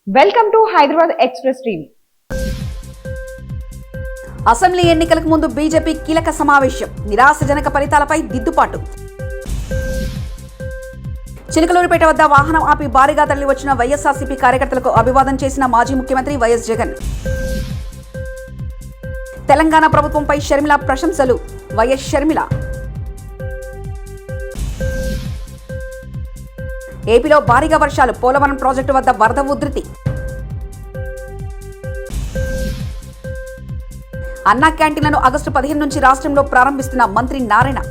Welcome to Hyderabad express TV. Assembly ఎన్నికలకు ముందు BJP కీలక సమావేశం, నిరాశజనక ఫలితాలపై దిద్దుబాటు. చిలకలూరిపేట వద్ద వాహనం ఆపి భారీగా తరలి వచ్చిన వైఎస్ఆర్సీపీ కార్యకర్తలకు అభివాదం చేసిన మాజీ ముఖ్యమంత్రి వైఎస్ జగన్. తెలంగాణ ప్రభుత్వంపై షర్మిల ప్రశంసలు. వైఎస్ షర్మిల. ఏపీలో భారీగా వర్షాలు, పోలవరం ప్రాజెక్టు వద్ద వరద ఉధృతి. అన్నా క్యాంటీన్లను ఆగస్టు 15 నుంచి రాష్ట్రంలో ప్రారంభిస్తున్న మంత్రి నారాయణ.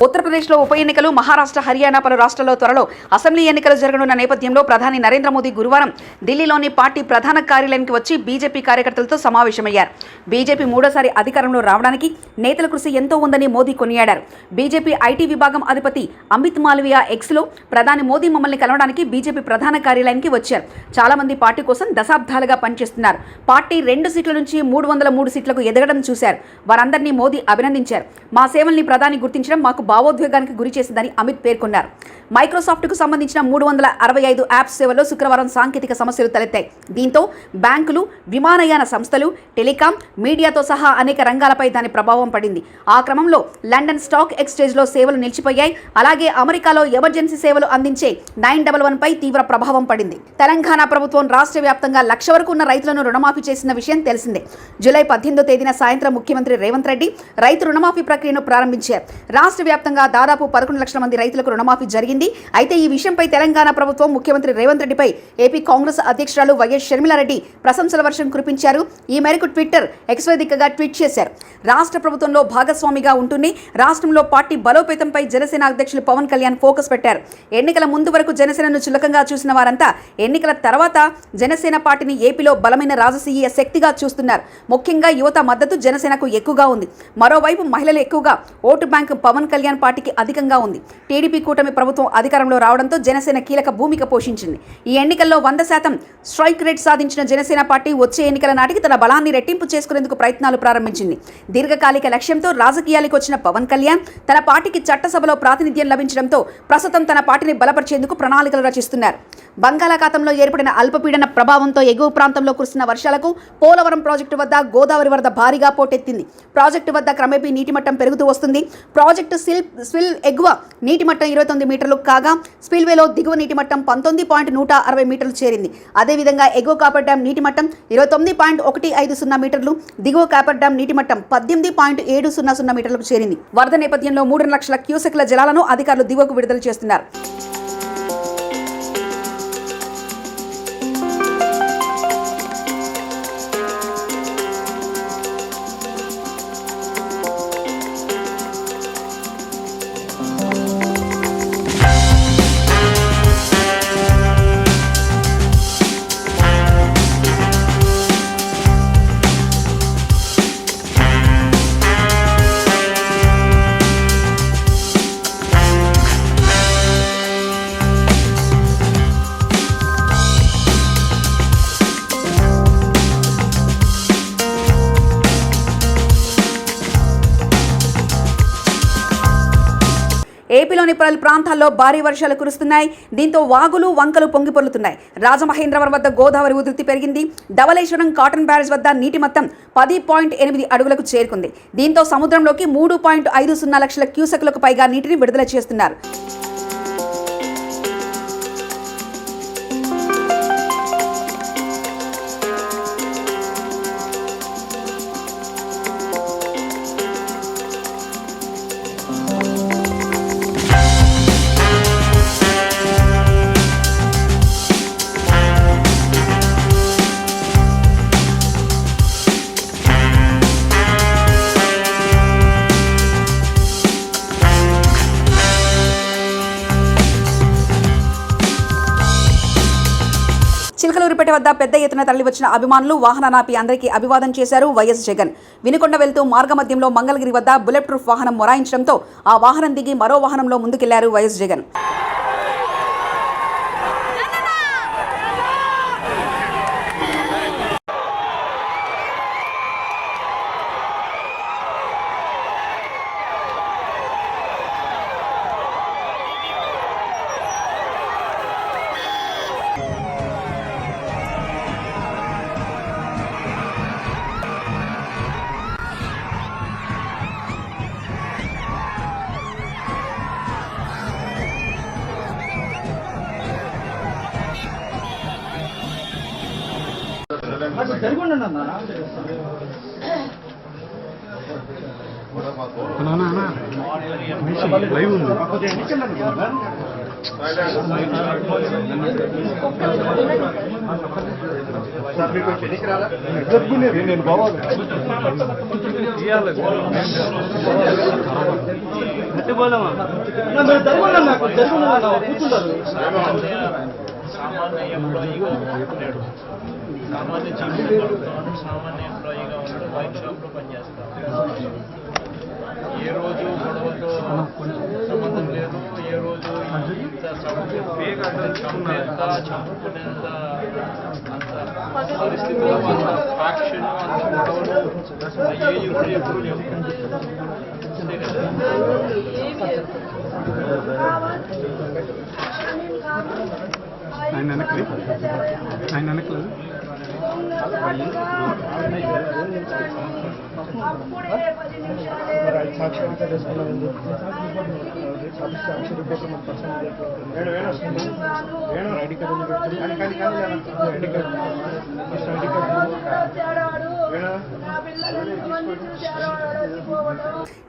ఉత్తరప్రదేశ్లో ఉప ఎన్నికలు, మహారాష్ట్ర, హర్యానా పలు రాష్ట్రాల్లో త్వరలో అసెంబ్లీ ఎన్నికలు జరగనున్న నేపథ్యంలో ప్రధాని నరేంద్ర మోదీ గురువారం ఢిల్లీలోని పార్టీ ప్రధాన కార్యాలయానికి వచ్చి బీజేపీ కార్యకర్తలతో సమావేశమయ్యారు. బీజేపీ మూడోసారి అధికారంలో రావడానికి నేతల కృషి ఎంతో ఉందని మోదీ కొనియాడారు. బీజేపీ ఐటీ విభాగం అధిపతి అమిత్ మాల్వియా ఎక్స్లో ప్రధాని మోదీ మమ్మల్ని కలవడానికి బీజేపీ ప్రధాన కార్యాలయానికి వచ్చారు. చాలా మంది పార్టీ కోసం దశాబ్దాలుగా పనిచేస్తున్నారు. పార్టీ 2 సీట్ల నుంచి 303 సీట్లకు ఎదగడం చూశారు. వారందరినీ మోదీ అభినందించారు. మా సేవల్ని ప్రధాని గుర్తించడం మాకు భావోద్వేగానికి గురి చేసిందని అమిత్ పేర్కొన్నారు. మైక్రోసాఫ్ట్కు సంబంధించిన 355 యాప్స్ సేవల్లో శుక్రవారం సాంకేతిక సమస్యలు తలెత్తాయి. దీంతో బ్యాంకులు, విమానయాన సంస్థలు, టెలికాం, మీడియాతో సహా అనేక రంగాలపై దాని ప్రభావం పడింది. ఆ క్రమంలో లండన్ స్టాక్ ఎక్స్చేంజ్లో సేవలు నిలిచిపోయాయి. అలాగే అమెరికాలో ఎమర్జెన్సీ సేవలు అందించే 911 పై తీవ్ర ప్రభావం పడింది. తెలంగాణ ప్రభుత్వం రాష్ట్ర వ్యాప్తంగా 1,00,000 వరకు ఉన్న రైతులను రుణమాఫీ చేసిన విషయం తెలిసిందే. జూలై 18వ తేదీన సాయంత్రం ముఖ్యమంత్రి రేవంత్ రెడ్డి రైతు రుణమాఫీ ప్రక్రియను ప్రారంభించారు. రాష్ట్ర వ్యాప్తంగా దాదాపు 11 లక్షల మంది రైతులకు రుణమాఫీ జరిగింది. అయితే ఈ విషయంపై తెలంగాణ ప్రభుత్వం ముఖ్యమంత్రి రేవంత్ రెడ్డిపై ఏపీ కాంగ్రెస్ అధ్యక్షురాలు వైఎస్ షర్మిలారెడ్డి ప్రశంసల వర్షం కురిపించారు. ఈ మేరకు ట్విట్టర్ ఎక్స్ వేదికగా ట్వీట్ చేశారు. రాష్ట్ర ప్రభుత్వంలో భాగస్వామిగా ఉంటూనే రాష్ట్రంలో పార్టీ బలోపేతంపై జనసేన అధ్యక్షులు పవన్ కళ్యాణ్ ఫోకస్ పెట్టారు. ఎన్నికల ముందు వరకు జనసేనను చులకంగా చూసిన వారంతా ఎన్నికల తర్వాత జనసేన పార్టీని ఏపీలో బలమైన రాజకీయ శక్తిగా చూస్తున్నారు. ముఖ్యంగా యువత మద్దతు జనసేనకు ఎక్కువగా ఉంది. మరోవైపు మహిళలు ఎక్కువగా ఓటు బ్యాంక్ పవన్ కళ్యాణ్ పార్టీకి అధికంగా ఉంది. టీడీపీ కూటమి ప్రభుత్వం అధికారంలో రావడంతో జనసేన కీలక భూమిక పోషించింది. ఈ ఎన్నికల్లో 100% స్ట్రైక్ రేట్ సాధించిన జనసేన పార్టీ వచ్చే ఎన్నికల నాటికి తన బలాన్ని రెట్టింపు చేసుకునేందుకు ప్రయత్నాలు ప్రారంభించింది. దీర్ఘకాలిక లక్ష్యంతో రాజకీయాలకు వచ్చిన పవన్ కళ్యాణ్ తన పార్టీకి చట్టసభలో ప్రాతినిధ్యం లభించడంతో ప్రస్తుతం తన పార్టీని బలపరిచేందుకు ప్రణాళికలు రచిస్తున్నారు. బంగాళాఖాతంలో ఏర్పడిన అల్పపీడన ప్రభావంతో ఎగువ ప్రాంతంలో కురిసిన వర్షాలకు పోలవరం ప్రాజెక్టు వద్ద గోదావరి వరద భారీగా పోటెత్తింది. ప్రాజెక్టు వద్ద క్రమేపీ నీటి మట్టం పెరుగుతూ వస్తుంది. ప్రాజెక్టు స్పిల్ ఎగువ నీటి మట్టం 29 మీటర్లు కాగా స్పిల్వేలో దిగువ నీటి మట్టం 19.160 మీటర్లు చేరింది. అదేవిధంగా ఎగువ కాపర్ డ్యాం నీటి మట్టం 29.150 మీటర్లు, దిగువ కాపర్ డ్యాం నీటి మట్టం 18.700 మీటర్లకు చేరింది. వరద నేపథ్యంలో 3 లక్షల క్యూసెక్ల జలాలను అధికారులు దిగువకు విడుదల చేస్తున్నారు. ఏపీలోని పలు ప్రాంతాల్లో భారీ వర్షాలు కురుస్తున్నాయి. దీంతో వాగులు, వంకలు పొంగిపొర్లుతున్నాయి. రాజమహేంద్రవరం వద్ద గోదావరి ఉధృతి పెరిగింది. ధవళేశ్వరం కాటన్ బ్యారేజ్ వద్ద నీటి మొత్తం 10.8 అడుగులకు చేరుకుంది. దీంతో సముద్రంలోకి 3.50 లక్షల క్యూసెక్లకు పైగా నీటిని విడుదల చేస్తున్నారు. చిలకలూరిపేట వద్ద పెద్ద ఎత్తున తరలివచ్చిన అభిమానులు వాహనానాపి అందరికీ అభివాదం చేశారు వైఎస్ జగన్. వినుకొండ వెళ్తూ మార్గమధ్యంలో మంగళగిరి వద్ద బుల్లెట్ ప్రూఫ్ వాహనం మొరాయించడంతో ఆ వాహనం దిగి మరో వాహనంలో ముందుకెళ్లారు వైఎస్ జగన్. లైవ్ ఉంది. నేను బావాలి సామాన్య ఎంప్లాయీగా ఉన్నాడు. సామాన్య జీవితంలో సామాన్య ఎంప్లాయీగా ఉన్నాడు. వైన్ షాప్లో పనిచేస్తాడు. ఏ రోజు గొడవతో సంబంధం లేదు. ఏ రోజు ఇంత చంపేంత చంపుకునేంత అంత పరిస్థితుల్లో అంత ఫ్యాక్షన్ అంత గొడవలు అయ్యే ఇప్పుడు ఎప్పుడు లేవు. అంతే కదా. ఆయన వెనకలేదు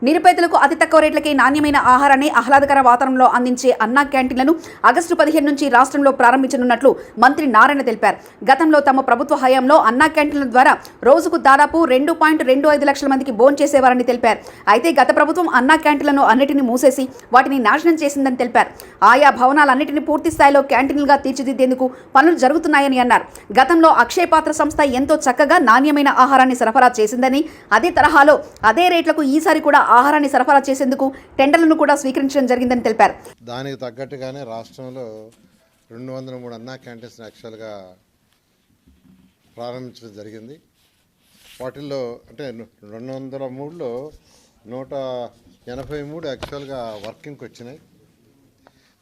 నిరుపేదలకు అతి తక్కువ రేట్లకే నాణ్యమైన ఆహారాన్ని ఆహ్లాదకర వాతావరణంలో అందించే అన్నా క్యాంటీన్లను ఆగస్టు 15 నుంచి రాష్ట్రంలో ప్రారంభించనున్నట్లు మంత్రి నారాయణ తెలిపారు. గతంలో తమ ప్రభుత్వ హయాంలో అన్నా క్యాంటీన్ల ద్వారా రోజుకు దాదాపు 2.25 లక్షల మందికి భోంచేసేవారని తెలిపారు. అయితే గత ప్రభుత్వం అన్నా క్యాంటీన్లను అన్నిటిని మూసేసి వాటిని నాశనం చేసిందని తెలిపారు. ఆయా భవనాలన్నింటినీ పూర్తి స్థాయిలో క్యాంటీన్లుగా తీర్చిదిద్దేందుకు పనులు జరుగుతున్నాయని అన్నారు. గతంలో అక్షయ పాత్ర సంస్థ ఎంతో చక్కగా నాణ్యమైన ఆహారాన్ని సరఫరా చేసిందని, అదే తరహాలో అదే రేట్లకు ఈసారి కూడా ఆహారాన్ని సరఫరా చేసేందుకు టెండర్లను కూడా స్వీకరించడం జరిగిందని తెలిపారు. దానికి తగ్గట్టుగానే రాష్ట్రంలో 203 అన్నా క్యాంటీన్స్ యాక్చువల్గా ప్రారంభించడం జరిగింది. వాటిల్లో అంటే 203లో 183 యాక్చువల్గా వర్కింగ్కి వచ్చినాయి.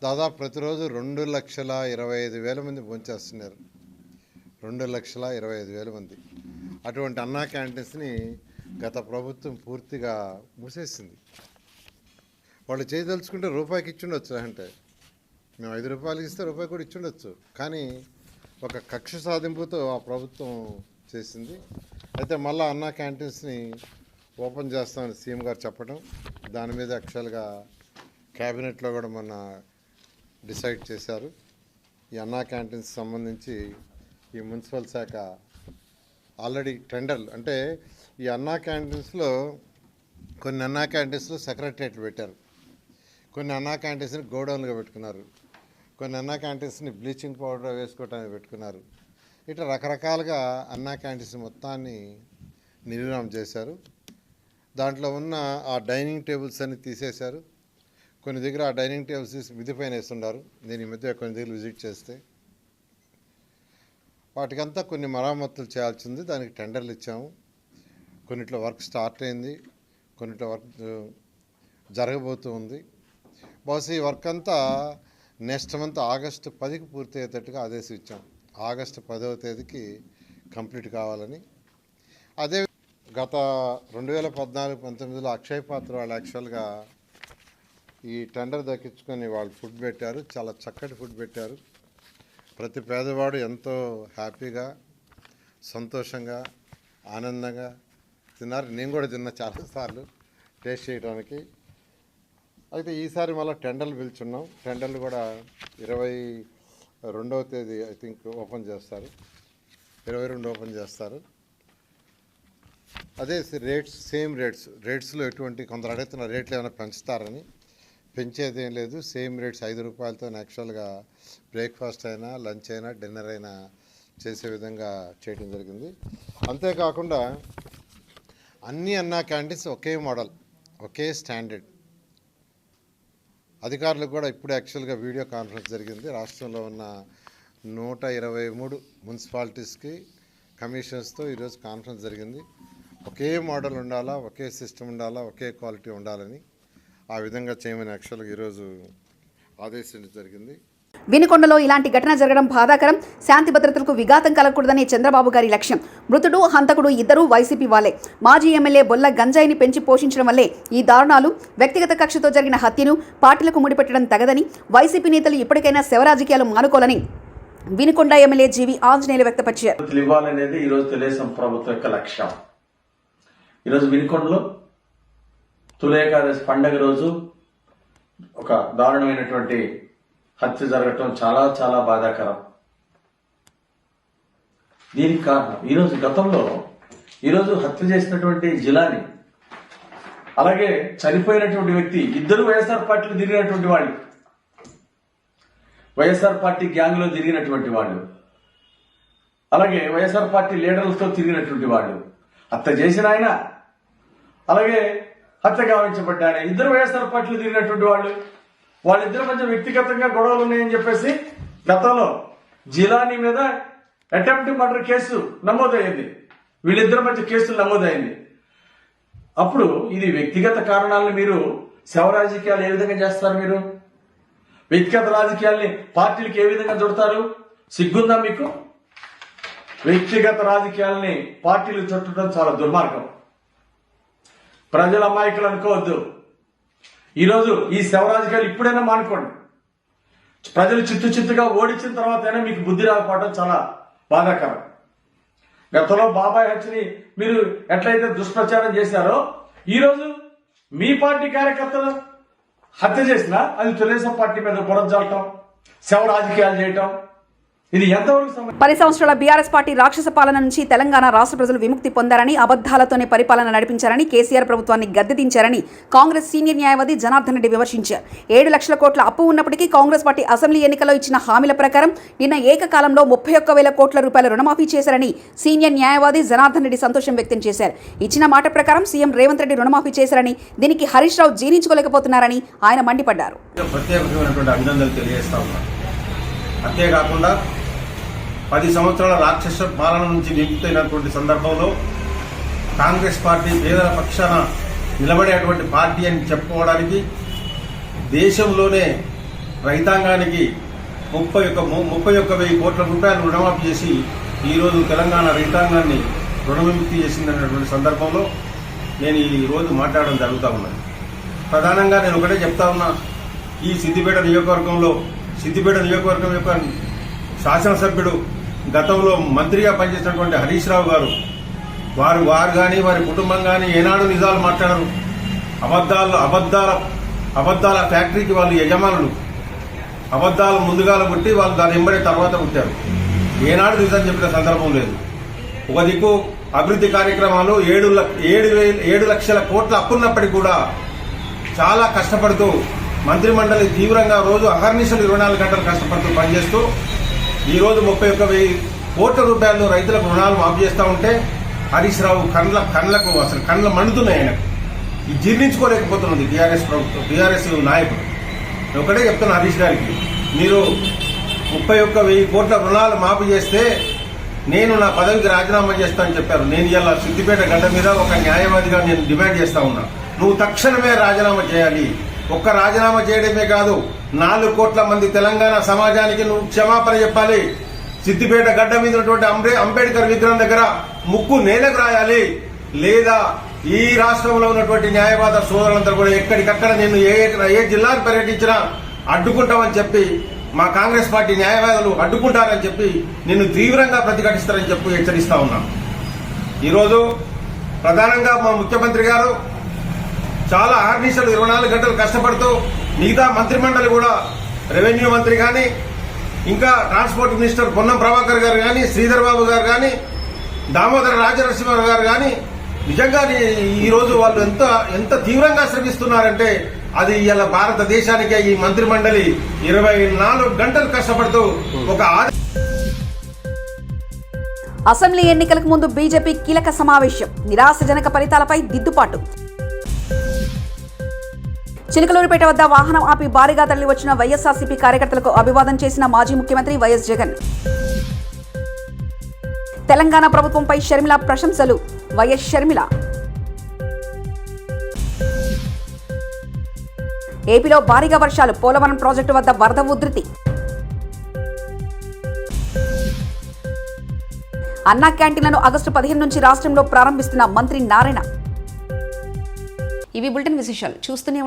దాదాపు ప్రతిరోజు 2,25,000 మంది భోంచేస్తున్నారు. 2,25,000 మంది. అటువంటి అన్నా క్యాంటీన్స్ని గత ప్రభుత్వం పూర్తిగా మూసేసింది. వాళ్ళు చేయదలుచుకుంటే రూపాయికి ఇచ్చుండొచ్చు. అంటే మేము 5 రూపాయలకి ఇస్తే రూపాయి కూడా ఇచ్చుండొచ్చు. కానీ ఒక కక్ష సాధింపుతో ఆ ప్రభుత్వం చేసింది. అయితే మళ్ళీ అన్నా క్యాంటీన్స్ని ఓపెన్ చేస్తామని సీఎం గారు చెప్పడం, దాని మీద యాక్చువల్గా క్యాబినెట్లో కూడా మొన్న డిసైడ్ చేశారు. ఈ అన్నా క్యాంటీన్స్ సంబంధించి ఈ మున్సిపల్ శాఖ ఆల్రెడీ టెండర్లు, అంటే ఈ అన్నా క్యాంటీన్స్లో కొన్ని అన్నా క్యాంటీన్స్లో సెక్రటరియట్లు పెట్టారు, కొన్ని అన్నా క్యాంటీన్స్ని గోడౌన్లుగా పెట్టుకున్నారు, కొన్ని అన్నా క్యాంటీన్స్ని బ్లీచింగ్ పౌడర్ వేసుకోవడానికి పెట్టుకున్నారు. ఇట్లా రకరకాలుగా అన్నా క్యాంటీన్స్ మొత్తాన్ని నిర్వహణ చేశారు. దాంట్లో ఉన్న ఆ డైనింగ్ టేబుల్స్ అన్ని తీసేశారు. కొన్ని దగ్గర ఆ డైనింగ్ టేబుల్స్ తీసి మిద్ది పైన వేస్తున్నారు. నేను ఈ మధ్య కొన్ని దగ్గర విజిట్ చేస్తే వాటికంతా కొన్ని మరమ్మతులు చేయాల్సింది. దానికి టెండర్లు ఇచ్చాము. కొన్నిట్లో వర్క్ స్టార్ట్ అయింది, కొన్నిట్లో వర్క్ జరగబోతూ ఉంది. బహుశా ఈ వర్క్ అంతా నెక్స్ట్ మంత్ ఆగస్టు 10కి పూర్తి అయ్యేటట్టుగా ఆదేశం ఇచ్చాం. ఆగస్టు 10వ తేదీకి కంప్లీట్ కావాలని. అదే గత 2014-19లో అక్షయ పాత్ర వాళ్ళు యాక్చువల్గా ఈ టెండర్ దక్కించుకొని వాళ్ళు ఫుడ్ పెట్టారు. చాలా చక్కటి ఫుడ్ పెట్టారు. ప్రతి పేదవాడు ఎంతో హ్యాపీగా, సంతోషంగా, ఆనందంగా తిన్నారు. నేను కూడా తిన్నా చాలాసార్లు టేస్ట్ చేయడానికి. అయితే ఈసారి మళ్ళీ టెండర్లు పిలుచున్నాం. టెండర్లు కూడా 22వ తేదీ ఐ థింక్ ఓపెన్ చేస్తారు. 22 ఓపెన్ చేస్తారు. అదే రేట్స్ సేమ్ రేట్స్లో ఎటువంటి కొందరు అడుగుతున్న రేట్లు ఏమైనా పెంచుతారని. పెంచేది ఏం లేదు. సేమ్ రేట్స్ 5 రూపాయలతో యాక్చువల్గా బ్రేక్ఫాస్ట్ అయినా, లంచ్ అయినా, డిన్నర్ అయినా చేసే విధంగా చేయడం జరిగింది. అంతేకాకుండా అన్ని అన్నా క్యాంటీన్స్ ఒకే మోడల్, ఒకే స్టాండర్డ్. అధికారులకు కూడా ఇప్పుడు యాక్చువల్గా వీడియో కాన్ఫరెన్స్ జరిగింది. రాష్ట్రంలో ఉన్న 123 మున్సిపాలిటీస్కి కమిషన్స్తో ఈరోజు కాన్ఫరెన్స్ జరిగింది. ఒకే మోడల్ ఉండాలా, ఒకే సిస్టమ్ ఉండాలా, ఒకే క్వాలిటీ ఉండాలని ఆ విధంగా చేయమని యాక్చువల్గా ఈరోజు ఆదేశించడం జరిగింది. వినుకొండలో ఇలాంటి ఘటన జరగడం బాధాకరం. శాంతి భద్రతలకు విఘాతం కలగకూడదని చంద్రబాబు గారి లక్ష్యం. మృతుడు, హంతకుడు ఇద్దరూ వైసీపీ వాళ్లే. మాజీ ఎమ్మెల్యే బొల్ల గంజాయిని పెంచి పోషించడం వల్లే ఈ దారుణాలు. వ్యక్తిగత కక్షతో జరిగిన హత్యను పార్టీలకు ముడిపెట్టడం తగదని వైసీపీ నేతలు ఇప్పటికైనా శవ రాజకీయాలు మానుకోవాలని వినుకొండ ఎమ్మెల్యే జీవి ఆంజనేయులు వ్యక్తపరిచారు. ఇవ్వాలనేది ఈరోజు తెలుగుదేశం ప్రభుత్వం యొక్క లక్ష్యం. ఈరోజు వినుకొండలో తొలి ఏకాదశి పండగ రోజు ఒక దారుణమైనటువంటి హత్య జరగటం చాలా చాలా బాధాకరం. దీనికి కారణం ఈరోజు హత్య చేసినటువంటి జిలాని, అలాగే చనిపోయినటువంటి వ్యక్తి ఇద్దరు వైఎస్ఆర్ పార్టీలో తిరిగినటువంటి వాళ్ళు, వైఎస్ఆర్ పార్టీ గ్యాంగ్ లో తిరిగినటువంటి వాళ్ళు, అలాగే వైఎస్ఆర్ పార్టీ లీడర్లతో తిరిగినటువంటి వాళ్ళు, హత్య చేసిన ఆయన, అలాగే హత్య గావించబడ్డ ఆయన ఇద్దరు వైఎస్ఆర్ పార్టీలో తిరిగినటువంటి వాళ్ళు. వాళ్ళిద్దరి మధ్య వ్యక్తిగతంగా గొడవలు ఉన్నాయని చెప్పేసి గతంలో జిలానీ మీద అటెంప్ట్ మర్డర్ కేసు నమోదైంది. వీళ్ళిద్దరి మధ్య కేసులు నమోదైంది. అప్పుడు ఇది వ్యక్తిగత కారణాలను మీరు శవ రాజకీయాలు ఏ విధంగా చేస్తారు? మీరు వ్యక్తిగత రాజకీయాల్ని పార్టీలకు ఏ విధంగా చుడతారు? సిగ్గుందా మీకు? వ్యక్తిగత రాజకీయాలని పార్టీలు చుట్టడం చాలా దుర్మార్గం. ప్రజల అమాయకులు అనుకోవద్దు. ఈరోజు ఈ శవ రాజకీయాలు ఇప్పుడైనా మానుకోండి. ప్రజలు చిత్తుగా ఓడించిన తర్వాతైనా మీకు బుద్ధి రాకపోవడం చాలా బాధాకరం. గతంలో బాబాయ్ హత్యని మీరు ఎట్లయితే దుష్ప్రచారం చేశారో, ఈరోజు మీ పార్టీ కార్యకర్తలు హత్య చేసినా అది తెలుగుదేశం పార్టీ మీద బురద జల్లటం, శవ రాజకీయాలు చేయటం, ఇది ఎంతవరకు? 10 సంవత్సరాల బీఆర్ఎస్ పార్టీ రాక్షస పాలన నుంచి తెలంగాణ రాష్ట్ర ప్రజలు విముక్తి పొందారని, అబద్ధాలతోనే పరిపాలన నడిపించారని, కేసీఆర్ ప్రభుత్వాన్ని గద్దెదించారని కాంగ్రెస్ సీనియర్ న్యాయవాది జనార్దన్ రెడ్డి విమర్శించారు. 7 లక్షల కోట్ల అప్పు ఉన్నప్పటికీ కాంగ్రెస్ పార్టీ అసెంబ్లీ ఎన్నికల్లో ఇచ్చిన హామీల ప్రకారం నిన్న ఏకకాలంలో 31,000 కోట్ల రూపాయల రుణమాఫీ చేశారని సీనియర్ న్యాయవాది జనార్దన్ రెడ్డి సంతోషం వ్యక్తం చేశారు. ఇచ్చిన మాట ప్రకారం సీఎం రేవంత్ రెడ్డి రుణమాఫీ చేశారని, దీనికి హరీష్ రావు జీర్ణించుకోలేకపోతున్నారని ఆయన మండిపడ్డారు. అంతేకాకుండా 10 సంవత్సరాల రాక్షస పాలన నుంచి విముక్తైనటువంటి సందర్భంలో కాంగ్రెస్ పార్టీ పేదల పక్షాన నిలబడేటువంటి పార్టీ అని చెప్పుకోవడానికి దేశంలోనే రైతాంగానికి 31,000 కోట్ల రూపాయలు రుణమాఫీ చేసి ఈరోజు తెలంగాణ రైతాంగాన్ని రుణ విముక్తి చేసిందనేటువంటి సందర్భంలో నేను ఈరోజు మాట్లాడడం జరుగుతూ ఉన్నది. ప్రధానంగా నేను ఒకటే చెప్తా ఉన్నా, ఈ సిద్దిపేట నియోజకవర్గం యొక్క శాసనసభ్యుడు, గతంలో మంత్రిగా పనిచేసినటువంటి హరీష్ రావు గారు, వారు కానీ వారి కుటుంబం కానీ ఏనాడు నిజాలు మాట్లాడరు. అబద్దాల ఫ్యాక్టరీకి వాళ్ళు యజమానులు. అబద్దాలు ముందుగాల పుట్టి వాళ్ళు దాని వెంబడే తర్వాత పుట్టారు. ఏనాడు నిజం చెప్పిన సందర్భం లేదు. ఒక దిక్కు అభివృద్ధి కార్యక్రమాలు 7 లక్షల కోట్ల అప్పున్నప్పటికీ కూడా చాలా కష్టపడుతూ మంత్రి మండలి తీవ్రంగా రోజు అహర్నిశలు 24 గంటలు కష్టపడుతూ పనిచేస్తూ ఈరోజు 31,000 కోట్ల రూపాయలు రైతులకు రుణాలు మాఫీ చేస్తూ ఉంటే హరీష్ రావు కళ్ళకు అసలు కళ్ళ మండుతున్నాయి. ఆయనకు జీర్ణించుకోలేకపోతున్నది టీఆర్ఎస్ నాయకుడు. ఒకటే చెప్తున్నా హరీష్ గారికి, మీరు 31,000 కోట్ల రుణాలు మాఫీ చేస్తే నేను నా పదవికి రాజీనామా చేస్తానని చెప్పారు. నేను ఇలా సిద్దిపేట గడ్డ మీద ఒక న్యాయవాదిగా నేను డిమాండ్ చేస్తా ఉన్నా, నువ్వు తక్షణమే రాజీనామా చేయాలి. ఒక్క రాజీనామా చేయడమే కాదు, 4 కోట్ల మంది తెలంగాణ సమాజానికి నువ్వు క్షమాపణ చెప్పాలి. సిద్దిపేట గడ్డ మీద ఉన్నటువంటి అంబేద్కర్ విగ్రహం దగ్గర ముక్కు నేలకు రాయాలి. లేదా ఈ రాష్ట్రంలో ఉన్నటువంటి న్యాయవాద సోదరులందరూ కూడా ఎక్కడికక్కడ నేను ఏ జిల్లాకు పర్యటించినా అడ్డుకుంటామని చెప్పి, మా కాంగ్రెస్ పార్టీ న్యాయవాదులు అడ్డుకుంటారని చెప్పి నిన్ను తీవ్రంగా ప్రతిఘటిస్తారని చెప్పి హెచ్చరిస్తా ఉన్నాం. ఈరోజు ప్రధానంగా మా ముఖ్యమంత్రి గారు చాలా ఆర్నిషలు 24 గంటలు కష్టపడుతూ, మిగతా మంత్రిమండలి కూడా రెవెన్యూ మంత్రి కానీ, ఇంకా ట్రాన్స్పోర్ట్ మినిస్టర్ పొన్నం ప్రభాకర్ గారు కానీ, శ్రీధర్ బాబు గారు కానీ, దామోదర రాజనరసింహ గారు కానీ, నిజంగా ఈరోజు వాళ్ళు ఎంత తీవ్రంగా శ్రమిస్తున్నారంటే అది ఇలా భారతదేశానికే ఈ మంత్రి మండలి 24 గంటలు కష్టపడుతూ ఒక అసెంబ్లీ ఎన్నికలకు ముందు బీజేపీ కీలక సమావేశం, నిరాశజనక ఫలితాలపై దిద్దుబాటు. చిలకలూరిపేట వద్ద వాహనం ఆపి భారీగా తరలి వచ్చిన వైఎస్ఆర్సీపీ కార్యకర్తలకు అభివాదం చేసిన మాజీ ముఖ్యమంత్రి వైఎస్ జగన్. తెలంగాణ ప్రభుత్వంపై షర్మిల ప్రశంసలు. వైఎస్ షర్మిల. ఏపీలో భారీగా వర్షాలు, పోలవరం ప్రాజెక్టు వద్ద వరద ఉధృతి. అన్నా క్యాంటీన్లను ఆగస్టు 15 నుంచి రాష్ట్రంలో ప్రారంభిస్తున్న మంత్రి నారాయణ. ఇవి బులెటిన్ విశేషాలు. చూస్తూనే